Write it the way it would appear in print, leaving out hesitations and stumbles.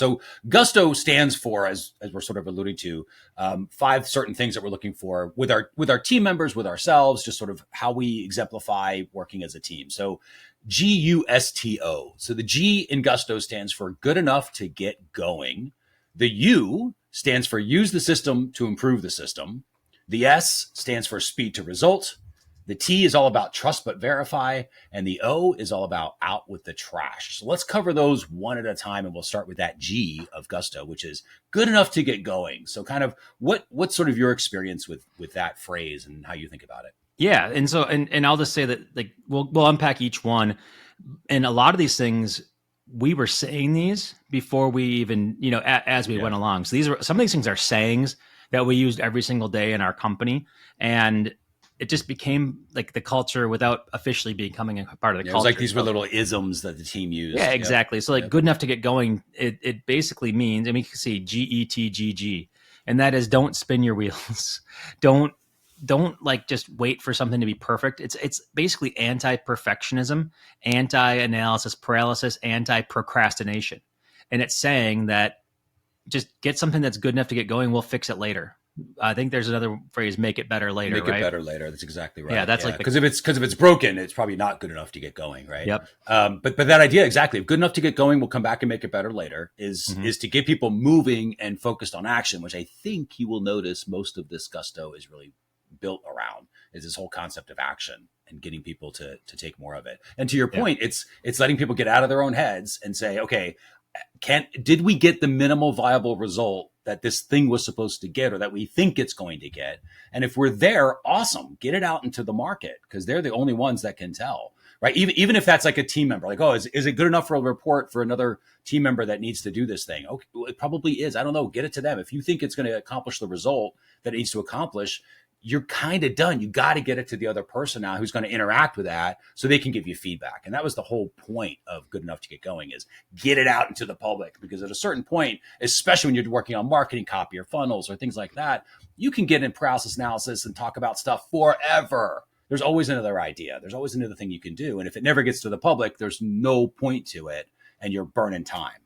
So Gusto stands for, as we're sort of alluding to, 5 certain things that we're looking for with our team members, with ourselves, just sort of how we exemplify working as a team. So GUSTO. So the G in Gusto stands for good enough to get going. The U stands for use the system to improve the system. The S stands for speed to result. The T is all about trust but verify, and the O is all about out with the trash. So let's cover those one at a time, and we'll start with that G of Gusto, which is good enough to get going. So kind of what's sort of your experience with that phrase and how you think about it? Yeah, and so and I'll just say that like we'll unpack each one, and a lot of these things we were saying these before we even as we went along. So some of these things are sayings that we used every single day in our company, and it just became like the culture without officially becoming a part of the culture. It was like these were little isms that the team used. Yeah, exactly. So like good enough to get going, it basically means, I mean, you can see GETGG, and that is don't spin your wheels. Don't like just wait for something to be perfect. It's basically anti-perfectionism, anti-analysis paralysis, anti-procrastination. And it's saying that just get something that's good enough to get going. We'll fix it later. I think there's another phrase, make it better later. Make it better later. That's exactly right. Yeah, that's like because if it's broken, it's probably not good enough to get going, right? Yep. But that idea, exactly, if good enough to get going, we'll come back and make it better later, is to get people moving and focused on action, which I think you will notice most of this Gusto is really built around, is this whole concept of action and getting people to take more of it. And to your point, it's letting people get out of their own heads and say, okay, did we get the minimal viable result that this thing was supposed to get or that we think it's going to get? And if we're there, awesome, get it out into the market, because they're the only ones that can tell, right? Even if that's like a team member, like, oh, is it good enough for a report for another team member that needs to do this thing? Okay, well, it probably is. I don't know. Get it to them. If you think it's going to accomplish the result that it needs to accomplish, you're kind of done. You got to get it to the other person now who's going to interact with that so they can give you feedback. And that was the whole point of good enough to get going, is get it out into the public, because at a certain point, especially when you're working on marketing copy or funnels or things like that, you can get in paralysis analysis and talk about stuff forever. There's always another idea. There's always another thing you can do. And if it never gets to the public, there's no point to it and you're burning time.